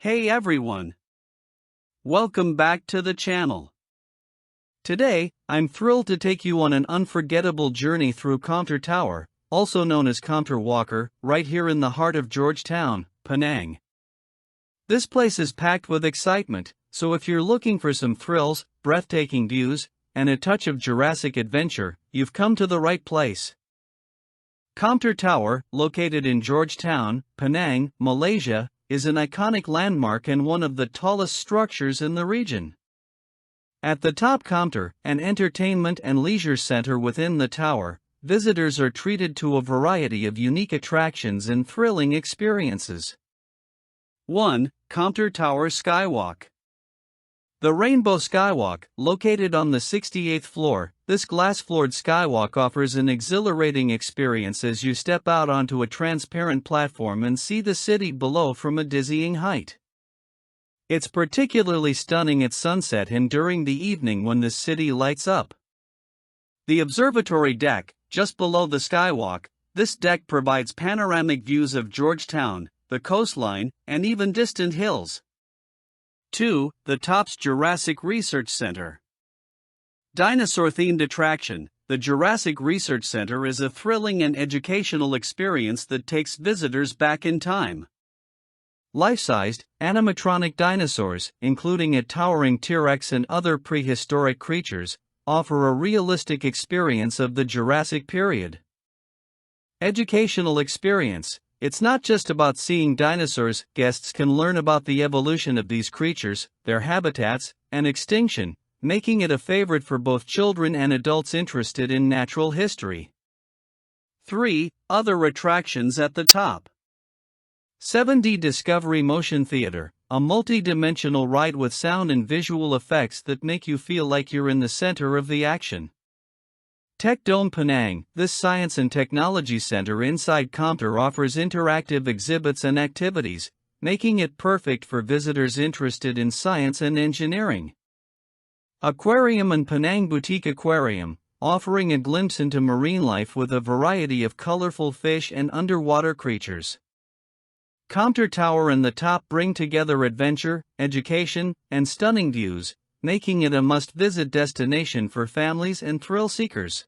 Hey everyone! Welcome back to the channel. Today, I'm thrilled to take you on an unforgettable journey through KOMTAR Tower, also known as KOMTAR Walker, right here in the heart of Georgetown, Penang. This place is packed with excitement, so if you're looking for some thrills, breathtaking views, and a touch of Jurassic adventure, you've come to the right place. KOMTAR Tower, located in Georgetown, Penang, Malaysia, is an iconic landmark and one of the tallest structures in the region. At the top KOMTAR, an entertainment and leisure center within the tower, visitors are treated to a variety of unique attractions and thrilling experiences. 1. KOMTAR Tower Skywalk. The Rainbow Skywalk, located on the 68th floor, this glass-floored skywalk offers an exhilarating experience as you step out onto a transparent platform and see the city below from a dizzying height. It's particularly stunning at sunset and during the evening when the city lights up. The Observatory Deck, just below the skywalk, this deck provides panoramic views of Georgetown, the coastline, and even distant hills. 2. The top's Jurassic Research Center. Dinosaur-themed attraction, the Jurassic Research Center is a thrilling and educational experience that takes visitors back in time. Life-sized, animatronic dinosaurs, including a towering T-Rex and other prehistoric creatures, offer a realistic experience of the Jurassic period. Educational experience. It's not just about seeing dinosaurs, guests can learn about the evolution of these creatures, their habitats, and extinction, making it a favorite for both children and adults interested in natural history. 3. Other attractions at the top. 7D Discovery Motion Theater, a multi-dimensional ride with sound and visual effects that make you feel like you're in the center of the action. Tech Dome Penang, this science and technology center inside KOMTAR offers interactive exhibits and activities, making it perfect for visitors interested in science and engineering. Aquarium and Penang Boutique Aquarium, offering a glimpse into marine life with a variety of colorful fish and underwater creatures. KOMTAR Tower and the top bring together adventure, education, and stunning views, making it a must-visit destination for families and thrill seekers.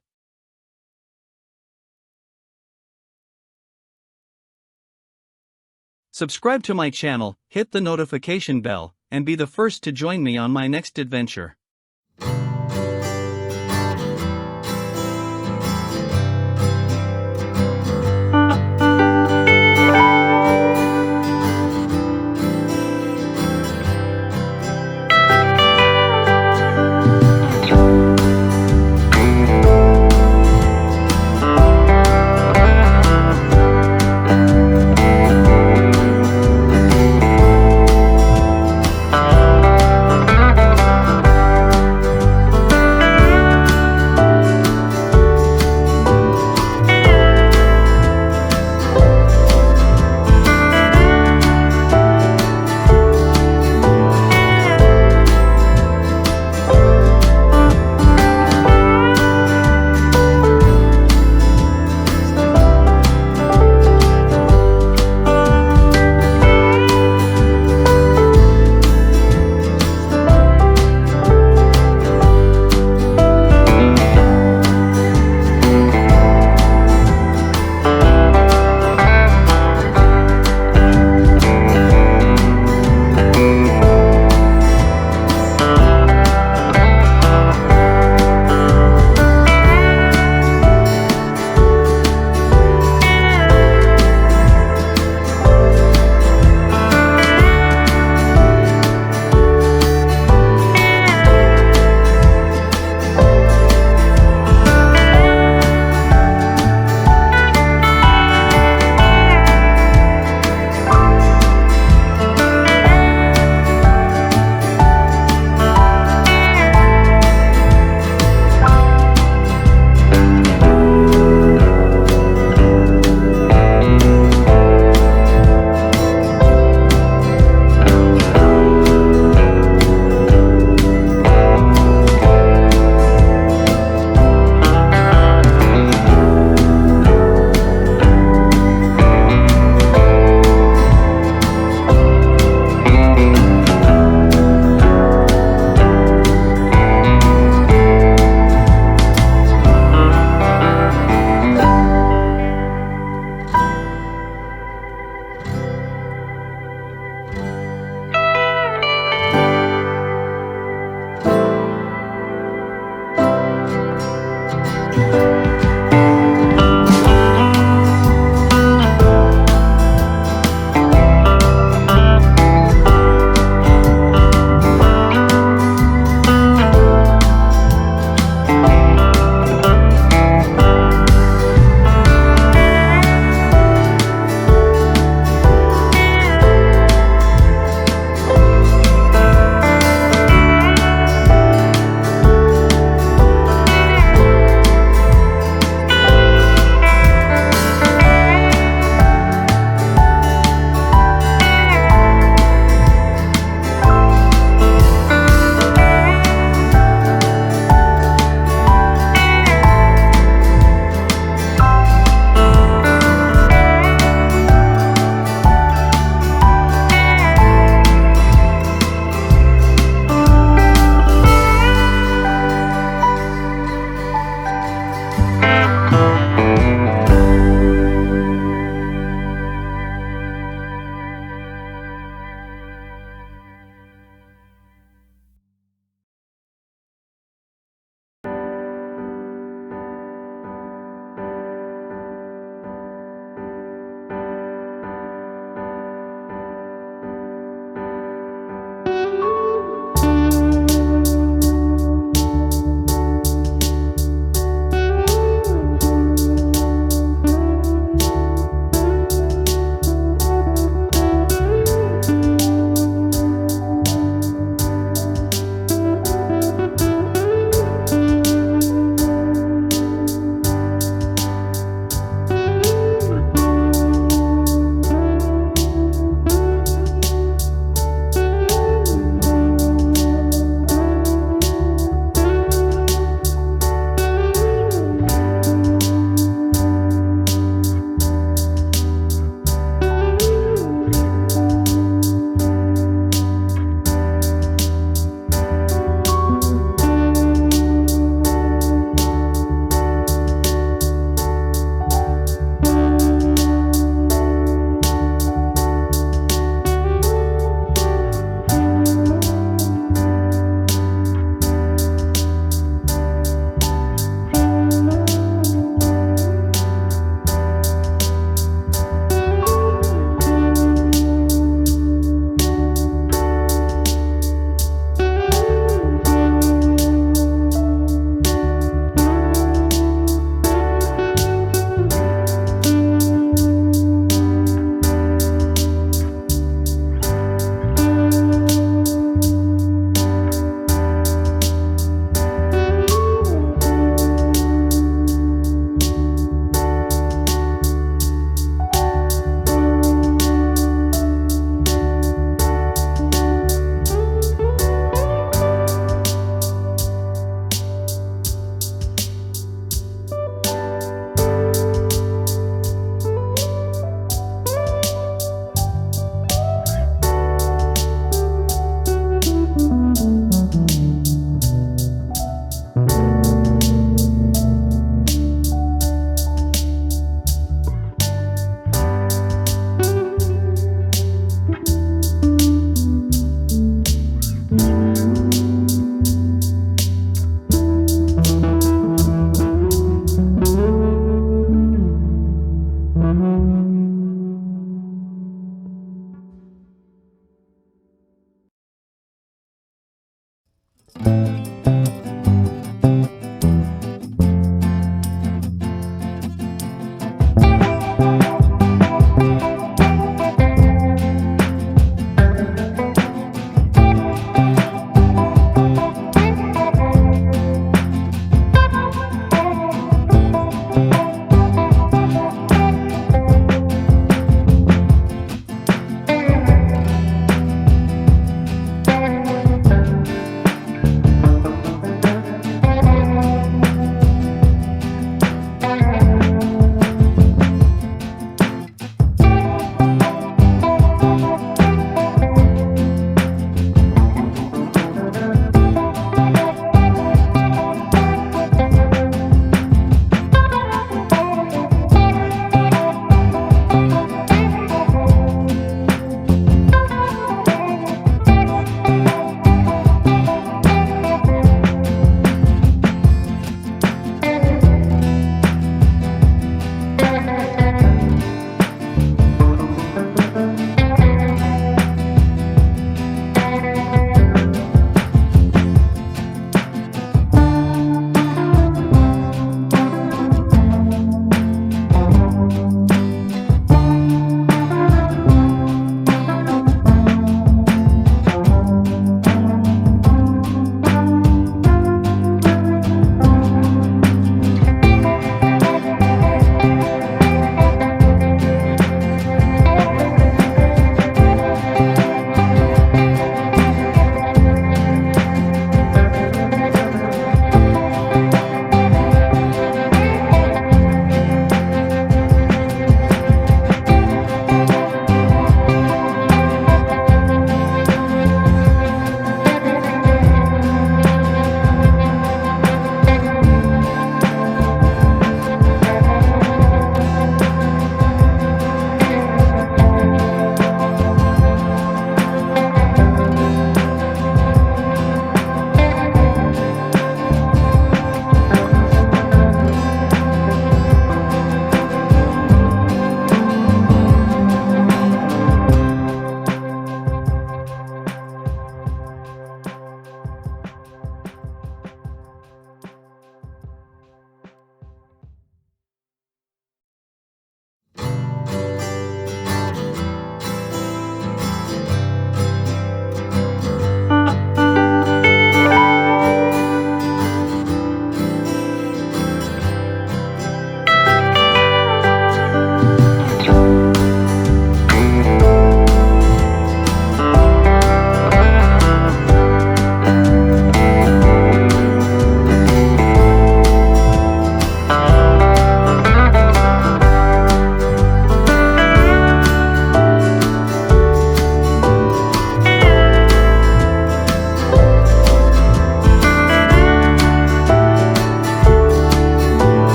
Subscribe to my channel, hit the notification bell, and be the first to join me on my next adventure.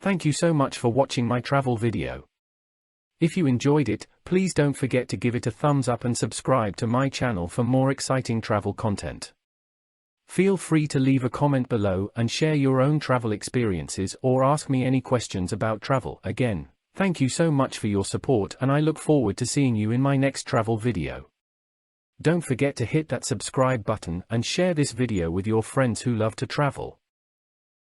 Thank you so much for watching my travel video. If you enjoyed it, please don't forget to give it a thumbs up and subscribe to my channel for more exciting travel content. Feel free to leave a comment below and share your own travel experiences or ask me any questions about travel. Again, thank you so much for your support and I look forward to seeing you in my next travel video. Don't forget to hit that subscribe button and share this video with your friends who love to travel.